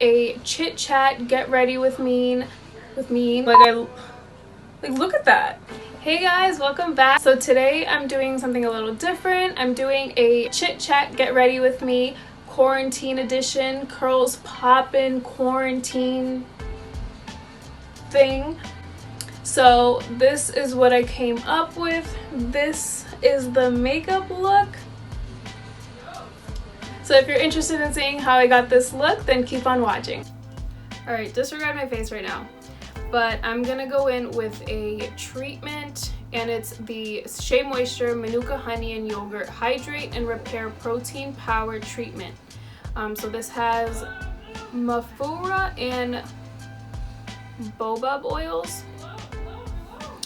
a chit chat get ready with me. Like, look at that. Hey guys, welcome back. So today I'm doing something a little different. I'm doing a chit chat get ready with me quarantine edition, curls poppin' quarantine thing. So this is what I came up with. This is the makeup look. So if you're interested in seeing how I got this look, then keep on watching. All right, disregard my face right now. But I'm gonna go in with a treatment, and it's the Shea Moisture Manuka Honey and Yogurt Hydrate and Repair Protein Power Treatment. So this has mafura and baobab oils.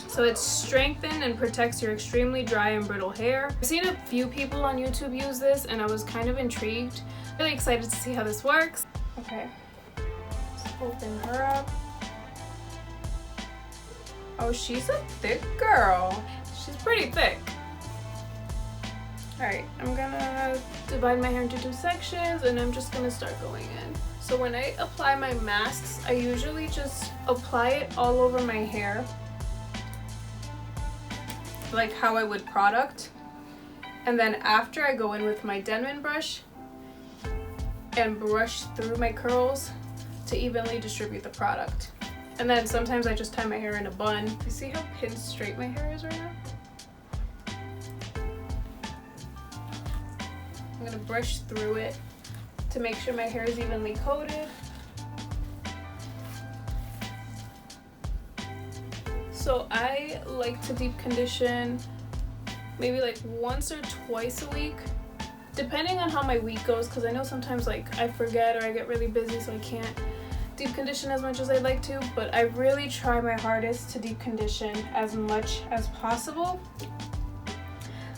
So it strengthens and protects your extremely dry and brittle hair. I've seen a few people on YouTube use this and I was kind of intrigued. Really excited to see how this works. Okay, let's open her up. Oh, she's a thick girl. She's pretty thick. All right, I'm gonna divide my hair into two sections and I'm just gonna start going in. So when I apply my masks, I usually just apply it all over my hair, like how I would product. And then after, I go in with my Denman brush and brush through my curls to evenly distribute the product. And then sometimes I just tie my hair in a bun. You see how pin straight my hair is right now? I'm gonna brush through it to make sure my hair is evenly coated. So I like to deep condition maybe like once or twice a week, depending on how my week goes, because I know sometimes like I forget or I get really busy, so I can't deep condition as much as I'd like to, but I really try my hardest to deep condition as much as possible.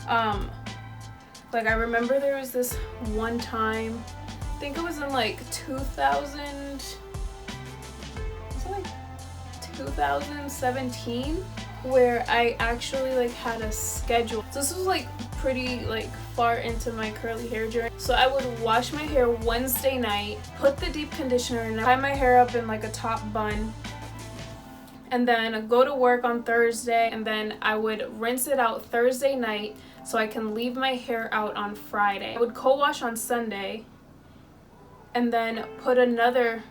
Like I remember there was this one time, I think it was in like 2017, where I actually like had a schedule. So this was like pretty like far into my curly hair journey. So I would wash my hair Wednesday night, put the deep conditioner in, tie my hair up in like a top bun, and then go to work on Thursday, and then I would rinse it out Thursday night so I can leave my hair out on Friday. I would co-wash on Sunday and then put another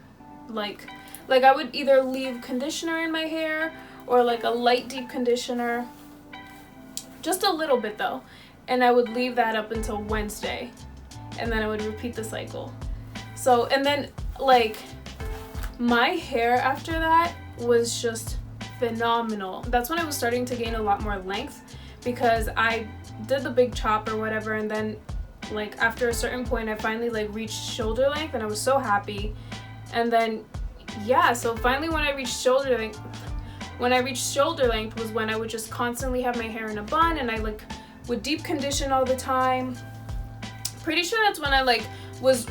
like I would either leave conditioner in my hair or like a light deep conditioner, just a little bit though, and I would leave that up until Wednesday, and then I would repeat the cycle. So, and then like my hair after that was just phenomenal. That's when I was starting to gain a lot more length, because I did the big chop or whatever, and then like after a certain point I finally like reached shoulder length, and I was so happy. And then yeah, so finally when I reached shoulder length was when I would just constantly have my hair in a bun, and I like would deep condition all the time. Pretty sure that's when I like was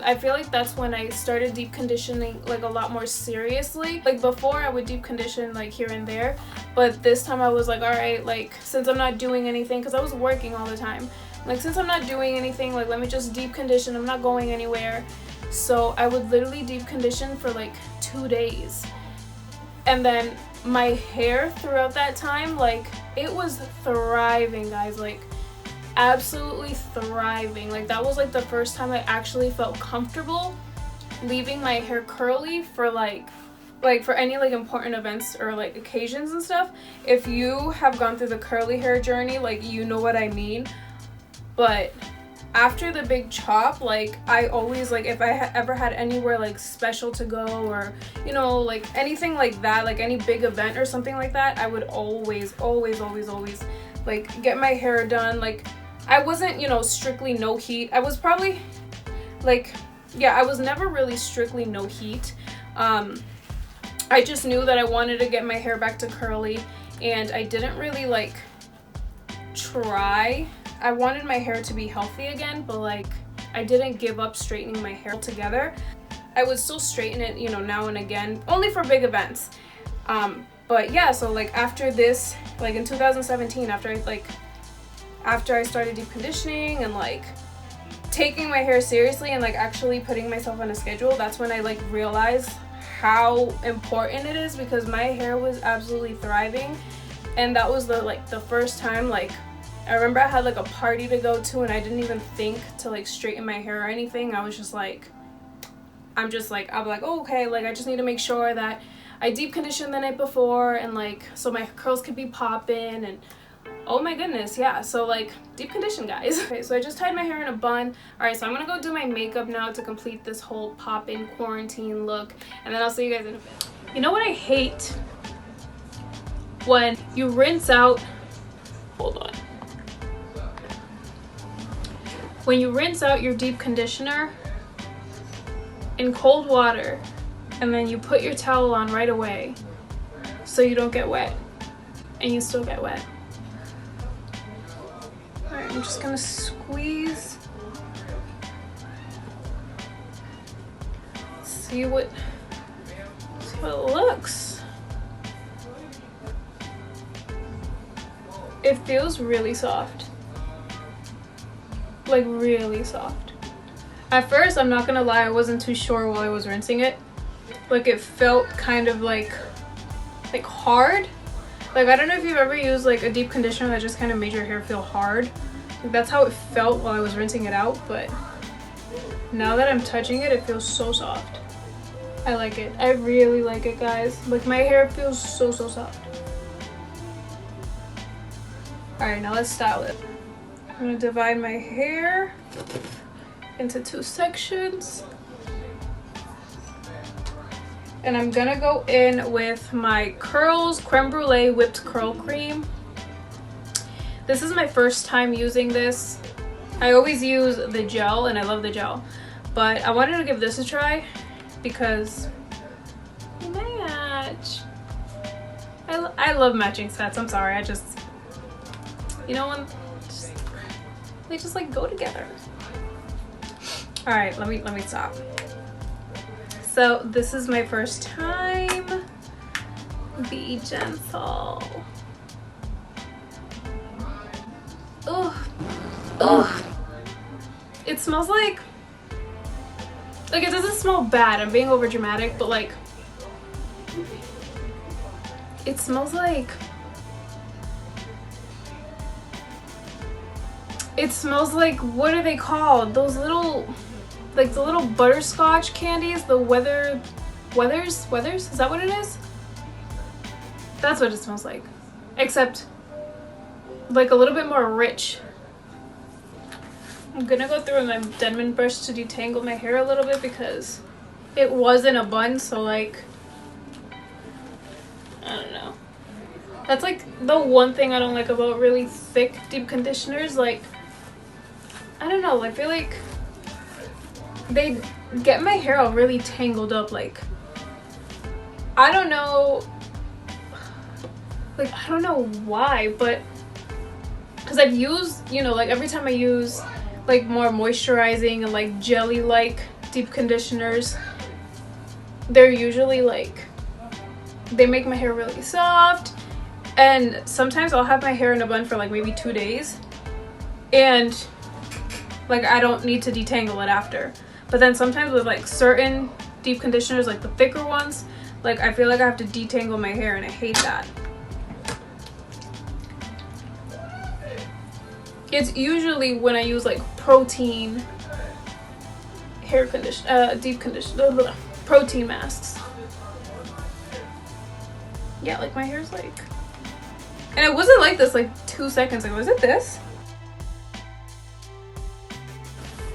I feel like that's when I started deep conditioning like a lot more seriously. Like before I would deep condition like here and there, but this time I was like, all right, like since I'm not doing anything, because I was working all the time, like since I'm not doing anything, like let me just deep condition. I'm not going anywhere. So I would literally deep condition for like 2 days, and then my hair throughout that time, like it was thriving, guys, like absolutely thriving. Like that was like the first time I actually felt comfortable leaving my hair curly for like for any like important events or like occasions and stuff. If you have gone through the curly hair journey, like you know what I mean. But after the big chop, like I always like, if I ever had anywhere like special to go, or you know like anything like that, like any big event or something like that, I would always like get my hair done. Like I wasn't, you know, strictly no heat. I was probably like, yeah, I was never really strictly no heat. I just knew that I wanted to get my hair back to curly, and I didn't really like try. I wanted my hair to be healthy again, but like I didn't give up straightening my hair altogether. I would still straighten it, you know, now and again, only for big events. But yeah, so like after this, like in 2017, after I started deep conditioning and like taking my hair seriously and like actually putting myself on a schedule, that's when I like realized how important it is, because my hair was absolutely thriving, and that was the first time, like I remember I had like a party to go to and I didn't even think to like straighten my hair or anything. I was just like, I'm like, oh, okay, like I just need to make sure that I deep conditioned the night before, and like so my curls could be poppin', and oh my goodness, yeah. So like deep condition, guys. Okay, so I just tied my hair in a bun. All right, so I'm gonna go do my makeup now to complete this whole poppin' quarantine look, and then I'll see you guys in a bit. You know what I hate? When you rinse out, hold on. When you rinse out your deep conditioner in cold water, and then you put your towel on right away so you don't get wet, and you still get wet. All right, I'm just gonna squeeze. See how it looks. It feels really soft. Like really soft. At first, I'm not gonna lie, I wasn't too sure while I was rinsing it. Like it felt kind of like hard. Like I don't know if you've ever used like a deep conditioner that just kind of made your hair feel hard. Like, that's how it felt while I was rinsing it out, but now that I'm touching it, it feels so soft. I like it. I really like it, guys. Like my hair feels so soft. Alright, now let's style it. I'm gonna divide my hair into 2 sections. And I'm gonna go in with my Curls Creme Brulee Whipped Curl Cream. This is my first time using this. I always use the gel, and I love the gel. But I wanted to give this a try because they match. I love matching sets. I'm sorry, I just, you know, when they just like go together. All right, let me stop. So this is my first time. Be gentle. Ugh. Ugh. It smells like it doesn't smell bad. I'm being over dramatic, but like it smells like what are they called? Those little, like the little butterscotch candies, the weathers? Is that what it is? That's what it smells like. Except like a little bit more rich. I'm gonna go through with my Denman brush to detangle my hair a little bit because it was in a bun, so like, I don't know. That's like the one thing I don't like about really thick deep conditioners. Like, I don't know, I feel like they get my hair all really tangled up. Like, I don't know, like, I don't know why, but because I've used, you know, like every time I use like more moisturizing and like jelly like deep conditioners, they're usually like, they make my hair really soft. And sometimes I'll have my hair in a bun for like maybe 2 days and like I don't need to detangle it after. But then sometimes with like certain deep conditioners, like the thicker ones, like I feel like I have to detangle my hair, and I hate that. It's usually when I use like protein hair condition, deep condition, protein masks. Yeah, like my hair's like, and it wasn't like this like 2 seconds ago. Was it this?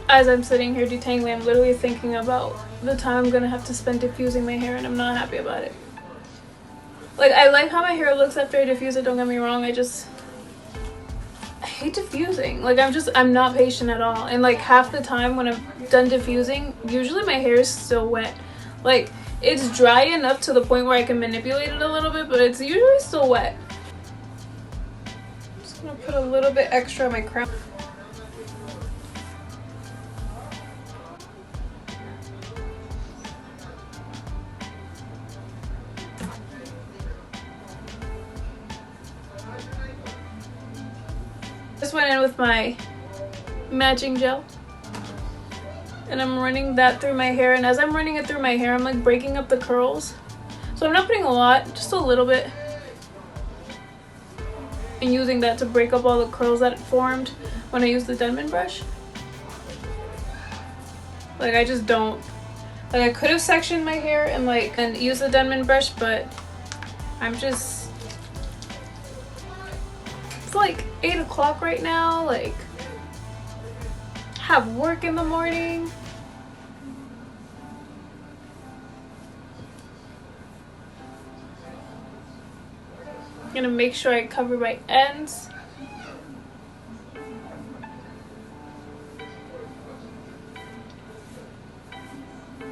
As I'm sitting here detangling, I'm literally thinking about the time I'm gonna have to spend diffusing my hair, and I'm not happy about it. Like, I like how my hair looks after I diffuse it, don't get me wrong. I hate diffusing. Like, I'm not patient at all. And like half the time when I'm done diffusing, usually my hair is still wet. Like, it's dry enough to the point where I can manipulate it a little bit, but it's usually still wet. I'm just gonna put a little bit extra on my crown. Just went in with my matching gel. and I'm running that through my hair, and as I'm running it through my hair, I'm like breaking up the curls. So I'm not putting a lot, just a little bit, and using that to break up all the curls that it formed when I use the Denman brush. Like I just don't, like I could have sectioned my hair and use the Denman brush, but I'm just, it's like 8 o'clock right now, like have work in the morning. I'm gonna make sure I cover my ends.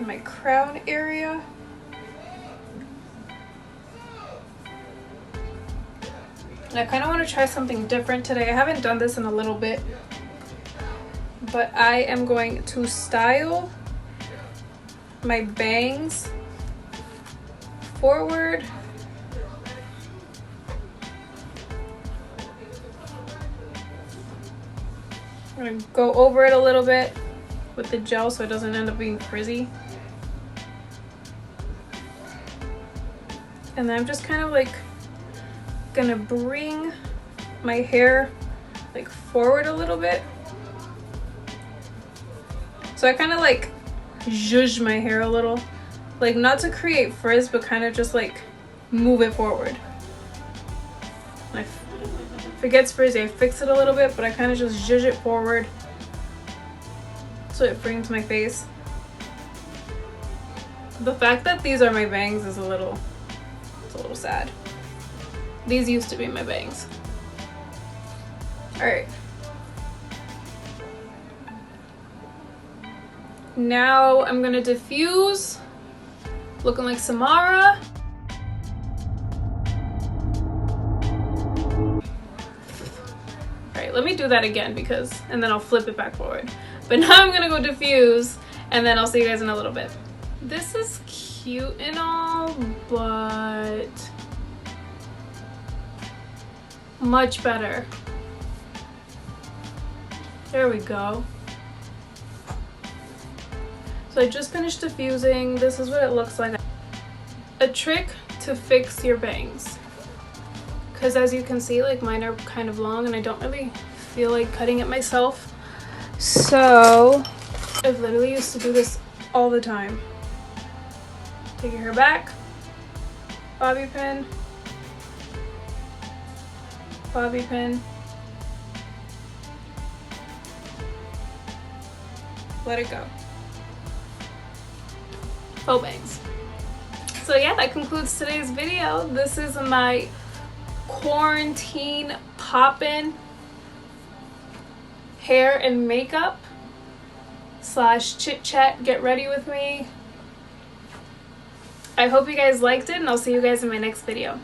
My crown area. And I kind of want to try something different today. I haven't done this in a little bit, but I am going to style my bangs forward. I'm going to go over it a little bit with the gel so it doesn't end up being frizzy. And then I'm just kind of like gonna bring my hair like forward a little bit. So I kind of like zhuzh my hair a little, like not to create frizz, but kind of just like move it forward. Like if it gets frizzy, I fix it a little bit, but I kind of just zhuzh it forward so it frames my face. The fact that these are my bangs is a little sad. These used to be my bangs. All right. Now I'm gonna diffuse, looking like Samara. All right, let me do that again and then I'll flip it back forward. But now I'm gonna go diffuse and then I'll see you guys in a little bit. This is cute and all, but much better. There we go. So I just finished diffusing. This is what it looks like. A trick to fix your bangs, because as you can see, like mine are kind of long and I don't really feel like cutting it myself. So I've literally used to do this all the time. Take your hair back, bobby pin, bobby pin, let it go. Faux bangs. So yeah, that concludes today's video. This is my quarantine poppin' hair and makeup / chit chat get ready with me. I hope you guys liked it, and I'll see you guys in my next video.